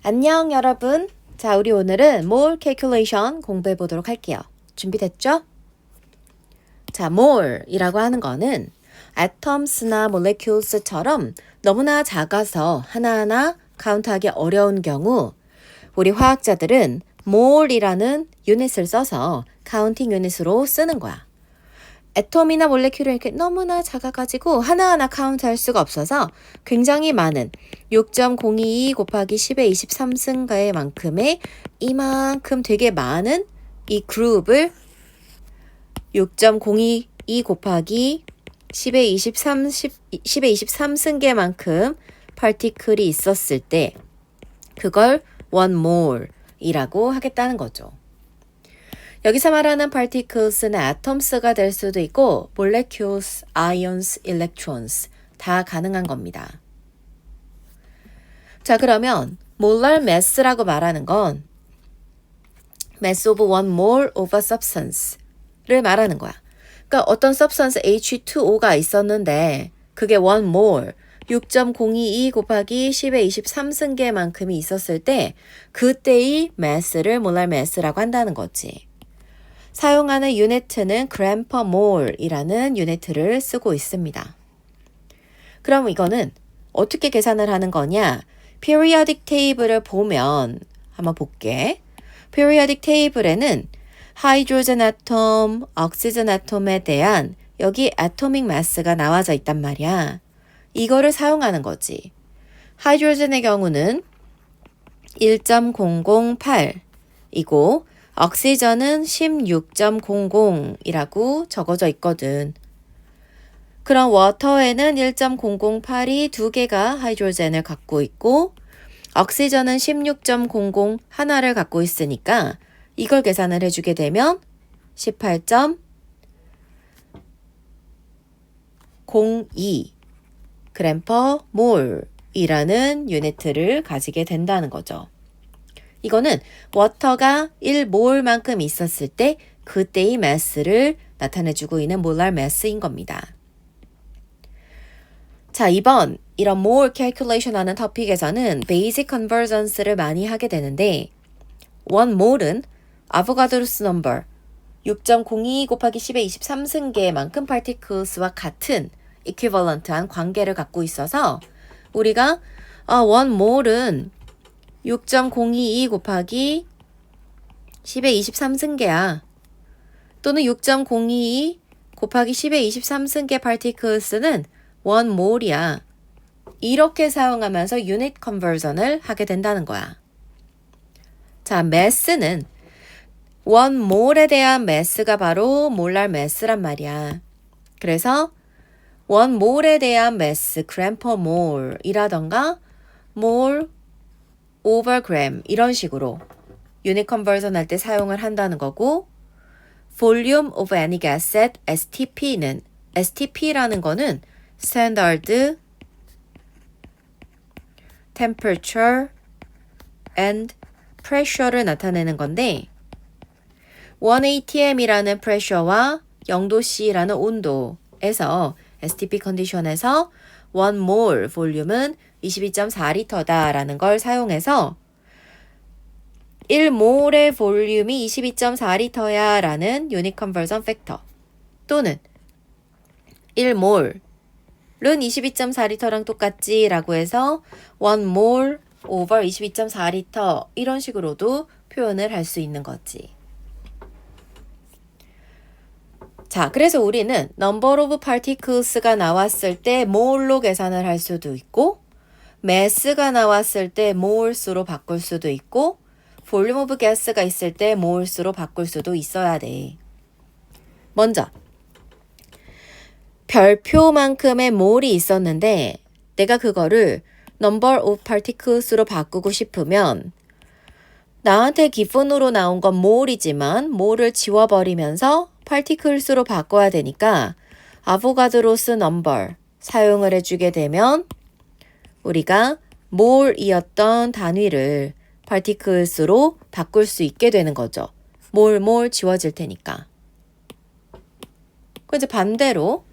안녕 여러분. 자, 우리 오늘은 mole calculation 공부해 보도록 할게요. 준비됐죠? 자, mole이라고 하는 거는 atoms나 molecules처럼 너무나 작아서 하나하나 카운트하기 어려운 경우 우리 화학자들은 mole이라는 유닛을 써서 카운팅 유닛으로 쓰는 거야. 애톰이나 몰레큘은 이렇게 너무나 작아가지고 하나하나 카운트할 수가 없어서 굉장히 많은 6.022 곱하기 10의 23승가의 만큼의 이만큼 되게 많은 이 그룹을 6.022 곱하기 10의 23승계만큼 파티클이 있었을 때 그걸 1mole이라고 하겠다는 거죠. 여기서 말하는 particles는 atoms가 될 수도 있고 molecules, ions, electrons 다 가능한 겁니다. 자, 그러면 molar mass라고 말하는 건 mass of one mole of a substance를 말하는 거야. 그러니까 어떤 substance H2O가 있었는데 그게 one mole 6.022 곱하기 10의 23승계만큼이 있었을 때 그때의 mass를 molar mass라고 한다는 거지. 사용하는 유니트는 gram per mole이라는 유니트를 쓰고 있습니다. 그럼 이거는 어떻게 계산을 하는 거냐? periodic table을 보면 한번 볼게. periodic table에는 하이드로젠 아톰, 옥시전 아톰에 대한 여기 atomic mass가 나와져 있단 말이야. 이거를 사용하는 거지. 하이드로젠의 경우는 1.008이고 옥시전은 16.00이라고 적어져 있거든. 그럼 워터에는 1.008이 두 개가 하이드로젠을 갖고 있고 옥시전은 16.00 하나를 갖고 있으니까 이걸 계산을 해주게 되면 18.02 gram per mole이라는 유니트를 가지게 된다는 거죠. 이거는 워터가 1몰만큼 있었을 때 그때의 mass를 나타내주고 있는 molar mass인 겁니다. 자, 이번 이런 mole calculation 하는 토픽에서는 basic conversions를 많이 하게 되는데 one mole은 아보가드로스 넘버 6.02 곱하기 10의 23승계만큼 particles와 같은 equivalent한 관계를 갖고 있어서 우리가 one mole은 6.022 곱하기 10의 23승계야. 또는 6.022 곱하기 10의 23승계 particles는 1mole이야. 이렇게 사용하면서 unit conversion을 하게 된다는 거야. 자, mass는 1mole에 대한 mass가 바로 molar mass란 말이야. 그래서 1mole에 대한 mass, gram per mole이라던가 mole over gram 이런 식으로 unit conversion 할 때 사용을 한다는 거고 volume of any gas at STP는 STP라는 거는 standard temperature and pressure를 나타내는 건데 1atm이라는 pressure와 0도C라는 온도에서 STP 컨디션에서 1mole 볼륨은 22.4리터다라는 걸 사용해서 1몰의 볼륨이 22.4리터야 라는 유닛 컨버전 팩터 또는 1몰은 22.4리터랑 똑같지 라고 해서 1몰 over 22.4리터 이런 식으로도 표현을 할 수 있는 거지. 자, 그래서 우리는 number of particles가 나왔을 때 몰로 계산을 할 수도 있고 mass가 나왔을 때 몰수로 바꿀 수도 있고 volume of gas가 있을 때 몰수로 바꿀 수도 있어야 돼. 먼저 별표만큼의 몰이 있었는데 내가 그거를 number of particles로 바꾸고 싶으면 나한테 기본으로 나온 건 몰이지만 몰을 지워버리면서 particles로 바꿔야 되니까 아보가드로스 넘버 사용을 해주게 되면 우리가 몰이었던 단위를 particles로 바꿀 수 있게 되는 거죠. 몰 지워질 테니까. 그 이제 반대로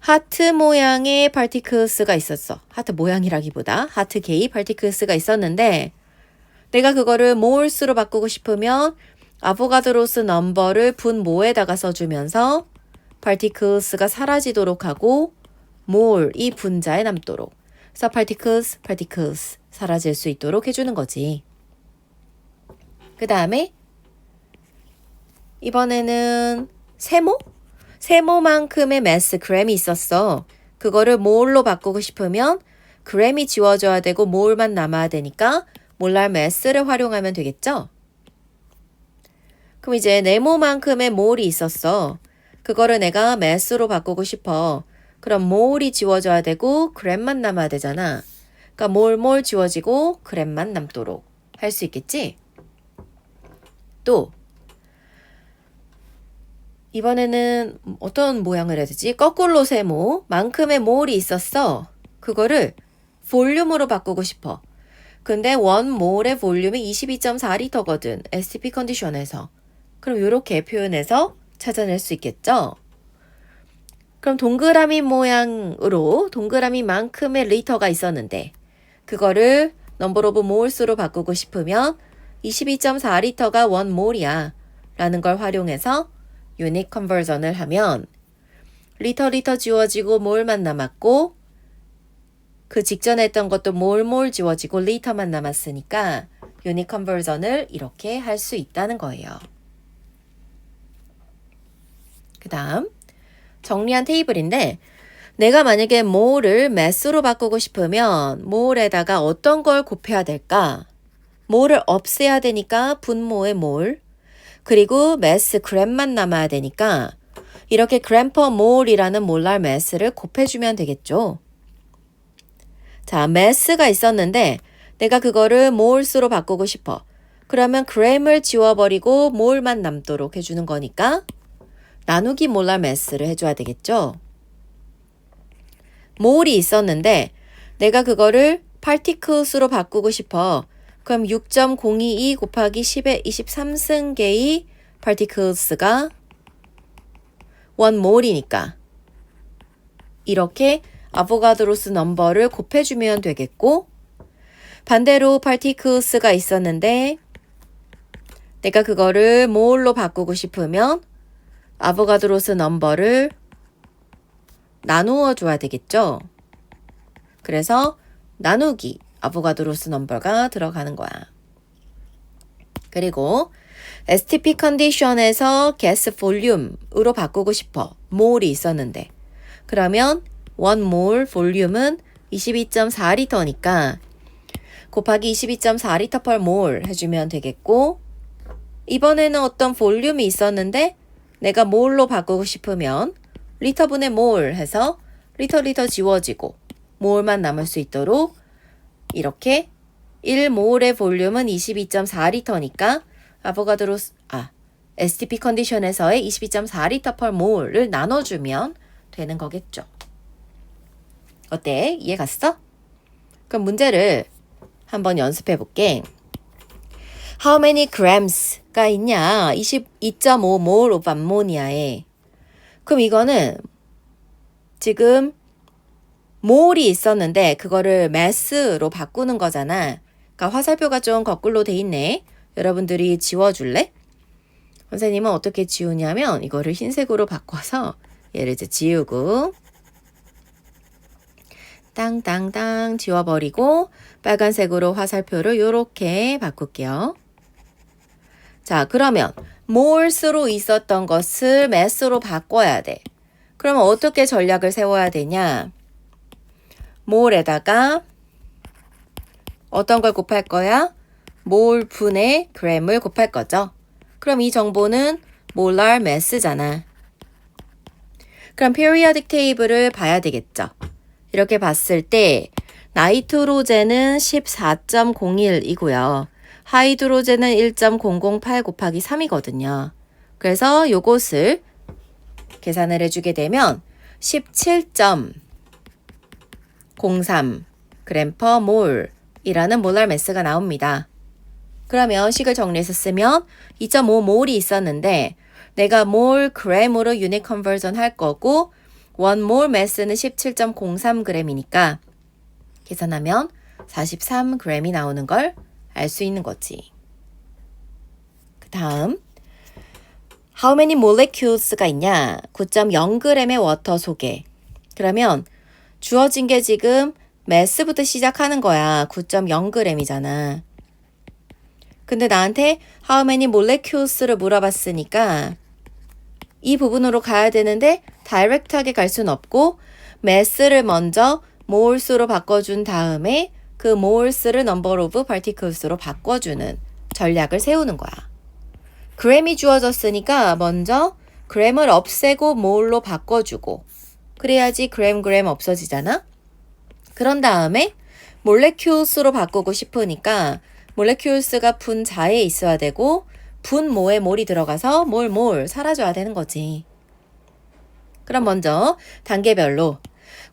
하트 모양의 particles가 있었어. 하트 모양이라기보다 하트 개의 particles가 있었는데 내가 그거를 몰수로 바꾸고 싶으면 아보가드로스 넘버를 분모에다가 써주면서 particles가 사라지도록 하고 몰이 분자에 남도록. 그래서 particles 사라질 수 있도록 해주는 거지. 그 다음에 이번에는 세모만큼의 mass gram이 있었어. 그거를 몰로 바꾸고 싶으면 gram이 지워져야 되고 몰만 남아야 되니까 몰랄 mass를 활용하면 되겠죠? 그럼 이제 네모만큼의 몰이 있었어. 그거를 내가 mass로 바꾸고 싶어. 그럼 몰이 지워져야 되고 gram만 남아야 되잖아. 그러니까 몰 지워지고 gram만 남도록 할 수 있겠지? 또 이번에는 어떤 모양을 해야 되지? 거꾸로 세모만큼의 몰이 있었어. 그거를 볼륨으로 바꾸고 싶어. 근데 원 몰의 볼륨이 22.4리터거든. STP 컨디션에서. 그럼 이렇게 표현해서 찾아낼 수 있겠죠? 그럼 동그라미 모양으로 동그라미만큼의 리터가 있었는데 그거를 넘버 오브 몰수로 바꾸고 싶으면 22.4리터가 원 몰이야 라는 걸 활용해서 유닛 컨버전을 하면 리터 지워지고 몰만 남았고 그 직전에 했던 것도 몰 지워지고 리터만 남았으니까 유닛 컨버전을 이렇게 할 수 있다는 거예요. 그 다음 정리한 테이블인데 내가 만약에 몰을 mass로 바꾸고 싶으면 몰에다가 어떤 걸 곱해야 될까? 몰을 없애야 되니까 분모의 몰 그리고 mass gram만 남아야 되니까 이렇게 gram per mole이라는 몰랄 mass를 곱해주면 되겠죠. 자, mass가 있었는데 내가 그거를 몰수로 바꾸고 싶어. 그러면 gram을 지워버리고 몰만 남도록 해주는 거니까 나누기 몰랄 mass를 해줘야 되겠죠. 몰이 있었는데 내가 그거를 particles로 바꾸고 싶어. 그럼 6.022 곱하기 10의 23승계의 particles가 1몰이니까 이렇게 아보가드로스 넘버를 곱해주면 되겠고 반대로 particles가 있었는데 내가 그거를 몰로 바꾸고 싶으면 아보가드로스 넘버를 나누어 줘야 되겠죠. 그래서 나누기 아보가드로스 넘버가 들어가는 거야. 그리고 STP 컨디션에서 가스 볼륨으로 바꾸고 싶어. 몰이 있었는데. 그러면 1몰 볼륨은 22.4리터니까 곱하기 22.4리터 per 몰 해주면 되겠고 이번에는 어떤 볼륨이 있었는데 내가 몰로 바꾸고 싶으면 리터분의 몰 해서 리터 지워지고 몰만 남을 수 있도록 이렇게 1몰의 볼륨은 22.4리터니까 STP 컨디션에서의 22.4리터 per 몰을 나눠주면 되는 거겠죠. 어때? 이해 갔어? 그럼 문제를 한번 연습해 볼게. How many grams가 있냐? 22.5몰 of ammonia에. 그럼 이거는 지금 몰이 있었는데 그거를 mass로 바꾸는 거잖아. 그러니까 화살표가 좀 거꾸로 돼 있네. 여러분들이 지워줄래? 선생님은 어떻게 지우냐면 이거를 흰색으로 바꿔서 얘를 이제 지우고 땅땅땅 지워버리고 빨간색으로 화살표를 이렇게 바꿀게요. 자, 그러면 몰수로 있었던 것을 mass로 바꿔야 돼. 그러면 어떻게 전략을 세워야 되냐? 몰에다가 어떤 걸 곱할 거야? 몰 분의 gram을 곱할 거죠. 그럼 이 정보는 몰랄 mass잖아. 그럼 periodic table을 봐야 되겠죠. 이렇게 봤을 때 나이트로젠은 14.01이고요. 하이드로젠은 1.008 곱하기 3이거든요. 그래서 요것을 계산을 해주게 되면 17.03 g per mole 이라는 몰랄 매스가 나옵니다. 그러면 식을 정리해서 쓰면 2.5몰이 있었는데 내가 몰 gram으로 유닛 컨버전 할 거고 one mole mass는 17.03g이니까 계산하면 43g이 나오는 걸 알 수 있는 거지. 그 다음 How many molecules가 있냐? 9.0g의 워터 속에. 그러면 주어진 게 지금 mass부터 시작하는 거야. 9.0g이잖아. 근데 나한테 how many molecules를 물어봤으니까 이 부분으로 가야 되는데 다이렉트하게 갈 수는 없고 mass를 먼저 moles로 바꿔준 다음에 그 moles를 number of particles로 바꿔주는 전략을 세우는 거야. gram이 주어졌으니까 먼저 gram을 없애고 mole로 바꿔주고 그래야지 gram 없어지잖아. 그런 다음에 molecules로 바꾸고 싶으니까 molecules가 분자에 있어야 되고 분모에 몰이 들어가서 몰 사라져야 되는 거지. 그럼 먼저 단계별로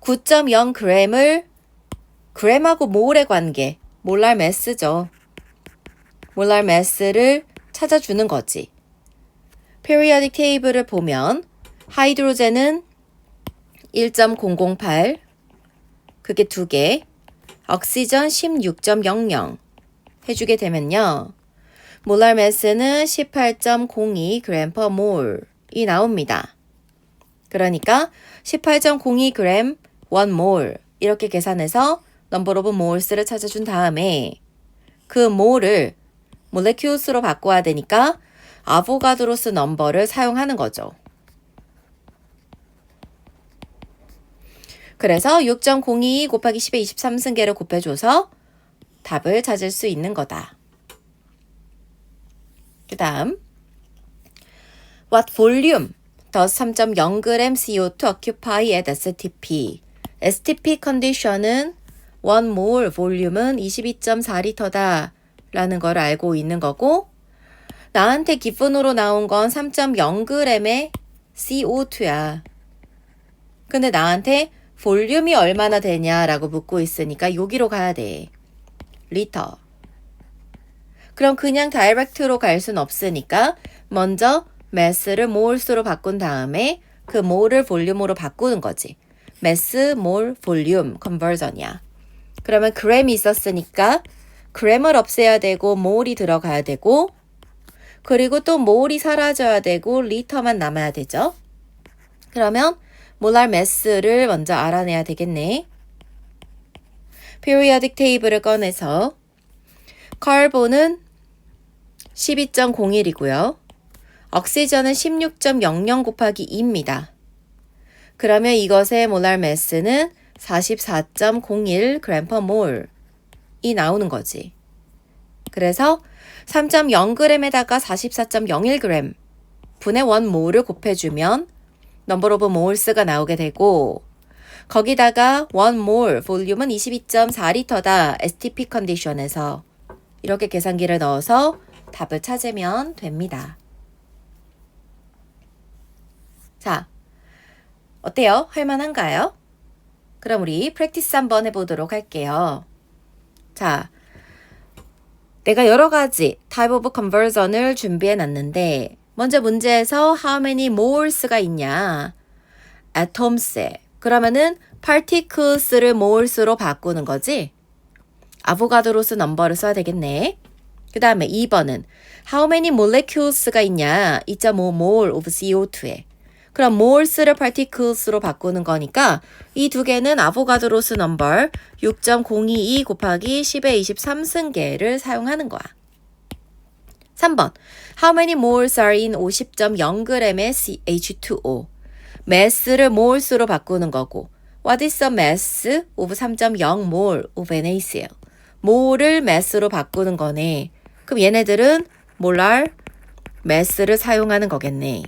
9.0g을 gram하고 몰의 관계, 몰랄 매스죠. 몰랄 매스를 찾아주는 거지. periodic table을 보면 하이드로젠은 1.008 그게 2개, 억시전 16.00 해주게 되면요. 몰랄 매스는 18.02g per mole이 나옵니다. 그러니까 18.02g 1mol 이렇게 계산해서 number of moles를 찾아준 다음에 그 몰을 molecules로 바꿔야 되니까 아보가드로스 넘버를 사용하는 거죠. 그래서 6.022 곱하기 10의 23승계를 곱해줘서 답을 찾을 수 있는 거다. 그 다음 What volume does 3.0g CO2 occupy at STP? STP 컨디션은 1mol 볼륨은 22.4리터다 라는 걸 알고 있는 거고 나한테 기본으로 나온 건 3.0g의 CO2야. 근데 나한테 볼륨이 얼마나 되냐라고 묻고 있으니까 여기로 가야 돼. 리터. 그럼 그냥 다이렉트로 갈 순 없으니까 먼저 mass를 moles로 바꾼 다음에 그 mol을 볼륨으로 바꾸는 거지. mass, mol, volume conversion이야. 그러면 gram이 있었으니까 gram을 없애야 되고 mol이 들어가야 되고 그리고 또 mol이 사라져야 되고 리터만 남아야 되죠. 그러면 molar mass를 먼저 알아내야 되겠네. periodic table을 꺼내서 카본은 12.01이고요. 억시전은 16.00 곱하기 2입니다. 그러면 이것의 molar mass는 44.01g per mole이 나오는 거지. 그래서 3.0g에다가 44.01g 분의 1몰을 곱해주면 number of moles가 나오게 되고 거기다가 1몰 볼륨은 22.4리터다. STP 컨디션에서 이렇게 계산기를 넣어서 답을 찾으면 됩니다. 자, 어때요? 할만한가요? 그럼 우리 프랙티스 한번 해보도록 할게요. 자, 내가 여러 가지 type of conversion을 준비해 놨는데 먼저 문제에서 how many moles가 있냐? atoms에. 그러면은 particles를 moles로 바꾸는 거지? 아보가드로스 넘버를 써야 되겠네. 그 다음에 2번은 how many molecules가 있냐? 2.5mol of CO2에. 그럼 moles를 particles로 바꾸는 거니까 이 두 개는 아보가드로스 넘버 6.022 곱하기 10의 23승계를 사용하는 거야. 3번 How many moles are in 50.0g의 H2O? mass를 moles로 바꾸는 거고 What is the mass of 3.0 mol of NaCl? 몰을 mass로 바꾸는 거네. 그럼 얘네들은 molar mass를 사용하는 거겠네.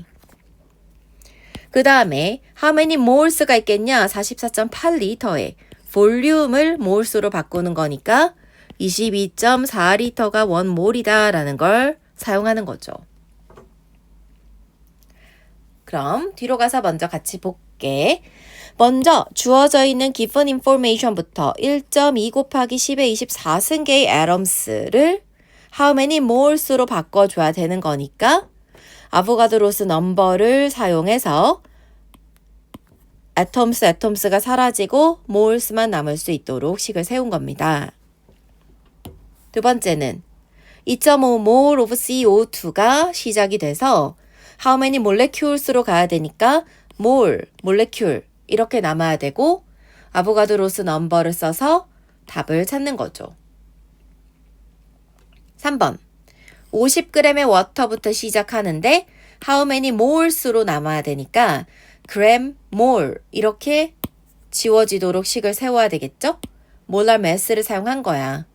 그 다음에 how many moles가 있겠냐? 44.8리터에 볼륨을 moles로 바꾸는 거니까 22.4리터가 1몰이다 라는 걸 사용하는 거죠. 그럼 뒤로 가서 먼저 같이 볼게. 먼저 주어져 있는 given information부터 1.2 곱하기 10의 24승계의 atoms를 how many moles로 바꿔줘야 되는 거니까 아보가드로스 넘버를 사용해서 atoms가 사라지고 moles만 남을 수 있도록 식을 세운 겁니다. 두 번째는 2.5 mole of CO2가 시작이 돼서 how many molecules로 가야 되니까 mole, molecule 이렇게 남아야 되고 아보가드로스 넘버를 써서 답을 찾는 거죠. 3번 50g의 워터부터 시작하는데 how many moles로 남아야 되니까 gram, mole 이렇게 지워지도록 식을 세워야 되겠죠? molar mass를 사용한 거야.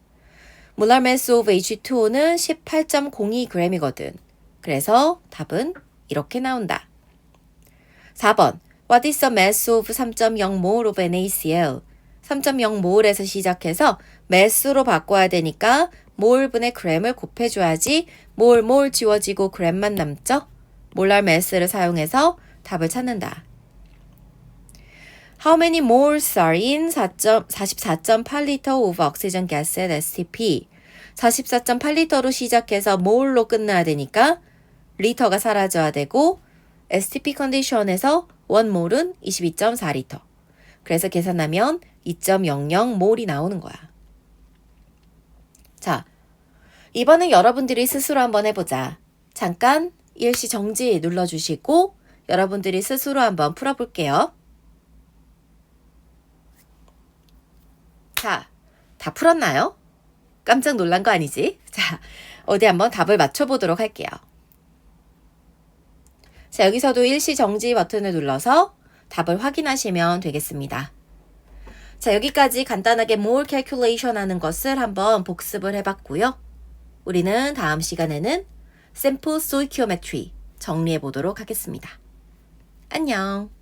molar mass of H2O는 18.02g이거든. 그래서 답은 이렇게 나온다. 4번 What is the mass of 3.0 mole of NaCl? 3.0 몰에서 시작해서 mass로 바꿔야 되니까 몰분의 gram을 곱해줘야지 몰 지워지고 gram만 남죠? molar mass를 사용해서 답을 찾는다. How many moles are in 44.8L of oxygen gas at STP? 44.8L로 시작해서 몰로 끝나야 되니까 리터가 사라져야 되고 STP 컨디션에서 1몰은 22.4L. 그래서 계산하면 2.00몰이 나오는 거야. 자, 이번엔 여러분들이 스스로 한번 해보자. 잠깐 일시 정지 눌러주시고 여러분들이 스스로 한번 풀어볼게요. 자, 다 풀었나요? 깜짝 놀란 거 아니지? 자, 어디 한번 답을 맞춰보도록 할게요. 자, 여기서도 일시 정지 버튼을 눌러서 답을 확인하시면 되겠습니다. 자, 여기까지 간단하게 mole calculation 하는 것을 한번 복습을 해봤고요. 우리는 다음 시간에는 sample stoichiometry 정리해 보도록 하겠습니다. 안녕.